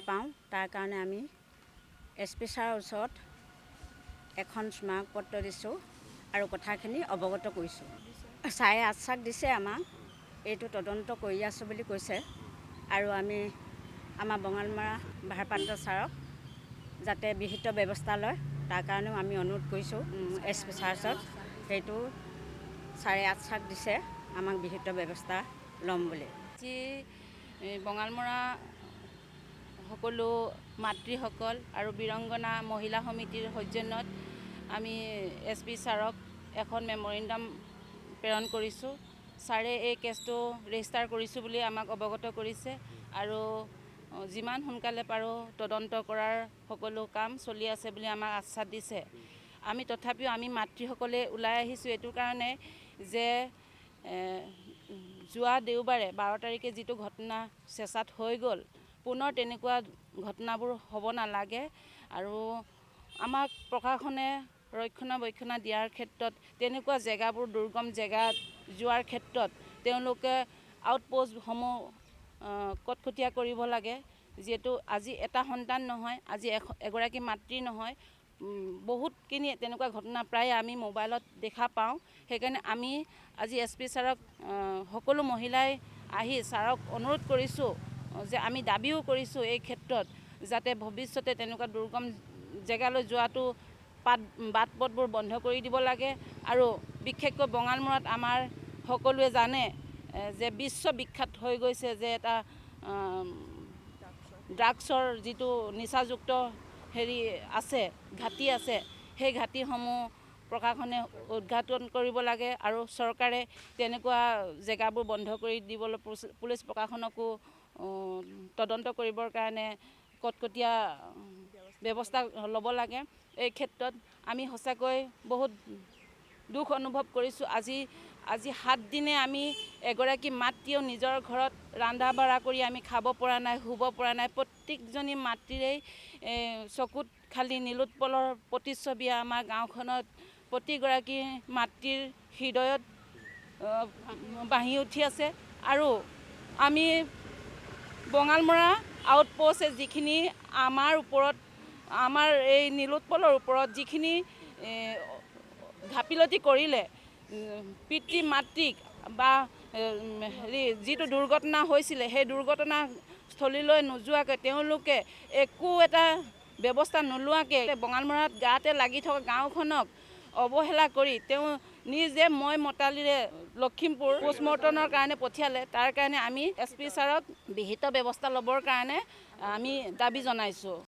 পাওঁ তাৰ কাৰণে আমি SP ছাৰৰ ওচৰত এখন স্মাৰক পত্ৰ দিছোঁ আৰু কথাখিনি অৱগত কৰিছোঁ। ছাৰে আশ্বাস দিছে আমাক এইটো তদন্ত কৰি আছোঁ বুলি কৈছে আৰু আমি আমাৰ বঙালমৰা ভাৰপ্ৰাপ্ত ছাৰক যাতে বিহিত ব্যৱস্থা লয় তাৰ কাৰণেও আমি অনুৰোধ কৰিছোঁ SP ছাৰৰ ওচৰত। সেইটো ছাৰে আশ্বাস দিছে আমাক বিহিত ব্যৱস্থা ল'ম বুলি। আজি বঙালমৰা সকলো মাতৃসকল আৰু বীৰংগনা মহিলা সমিতিৰ সৌজন্যত আমি SP ছাৰক এখন মেমৰেণ্ডাম প্ৰেৰণ কৰিছোঁ। ছাৰে এই কেছটো ৰেজিষ্টাৰ কৰিছোঁ বুলি আমাক অৱগত কৰিছে আৰু যিমান সোনকালে পাৰোঁ তদন্ত কৰাৰ সকলো কাম চলি আছে বুলি আমাক আশ্বাস দিছে। তথাপিও আমি মাতৃসকলে ওলাই আহিছোঁ এইটো কাৰণে যে যোৱা দেওবাৰে 12 তাৰিখে যিটো ঘটনা চেঁচাত হৈ গ'ল, পুনৰ তেনেকুৱা ঘটনাবোৰ হ'ব নালাগে আৰু আমাক প্ৰশাসনে ৰক্ষণাবেক্ষণ দিয়াৰ ক্ষেত্ৰত তেনেকুৱা জেগাবোৰ দুৰ্গম জেগাত যোৱাৰ ক্ষেত্ৰত তেওঁলোকে আউটপোষ্টসমূহ কটকটীয়া কৰিব লাগে। যিহেতু আজি এটা সন্তান নহয়, আজি এগৰাকী মাতৃ নহয়, বহুতখিনি তেনেকুৱা ঘটনা প্ৰায় আমি মোবাইলত দেখা পাওঁ। সেইকাৰণে আমি আজি SP ছাৰক সকলো মহিলাই আহি ছাৰক অনুৰোধ কৰিছোঁ যে আমি দাবীও কৰিছোঁ এই ক্ষেত্ৰত যাতে ভৱিষ্যতে তেনেকুৱা দুৰ্গম জেগালৈ যোৱাটো বাট পথবোৰ বন্ধ কৰি দিব লাগে আৰু বিশেষকৈ বঙালমৰাত আমাৰ সকলোৱে জানে যে বিশ্ববিখ্যাত হৈ গৈছে যে এটা ড্ৰাগছৰ যিটো নিচাযুক্ত আছে, ঘাটি আছে, সেই ঘাটিসমূহ প্ৰশাসনে উদ্ঘাটন কৰিব লাগে আৰু চৰকাৰে তেনেকুৱা জেগাবোৰ বন্ধ কৰি দিবলৈ পুলিচ প্ৰশাসনকো তদন্ত কৰিবৰ কাৰণে কটকটীয়া ব্যৱস্থা ল'ব লাগে। এই ক্ষেত্ৰত আমি সঁচাকৈ বহুত দুখ অনুভৱ কৰিছোঁ। আজি 7 দিনে আমি এগৰাকী মাতৃয়েও নিজৰ ঘৰত ৰন্ধা বঢ়া কৰি আমি খাব পৰা নাই, শুব পৰা নাই। প্ৰত্যেকজনী মাতৃৰেই চকুত খালি নীলোৎপলৰ প্ৰতিচ্ছবি আমাৰ গাঁওখনত প্ৰতিগৰাকী মাতৃৰ হৃদয়ত বাঢ়ি উঠি আছে আৰু আমি বঙালমৰা আউটপোষ্ট যিখিনি আমাৰ এই নীলোৎপলৰ ওপৰত যিখিনি ঘাপিলতি কৰিলে পিতৃ মাতৃক বা যিটো দুৰ্ঘটনা হৈছিলে সেই দুৰ্ঘটনাস্থলীলৈ নোযোৱাকৈ তেওঁলোকে একো এটা ব্যৱস্থা নোলোৱাকৈ বঙালমৰাত গাতে লাগি থকা গাঁওখনক অৱহেলা কৰি তেওঁ নিজে মই মতালিৰে লখিমপুৰ পোষ্টমৰ্টমৰ কাৰণে পঠিয়ালে। তাৰ কাৰণে আমি SP ছাৰক বিহিত ব্যৱস্থা ল'বৰ কাৰণে আমি দাবী জনাইছোঁ।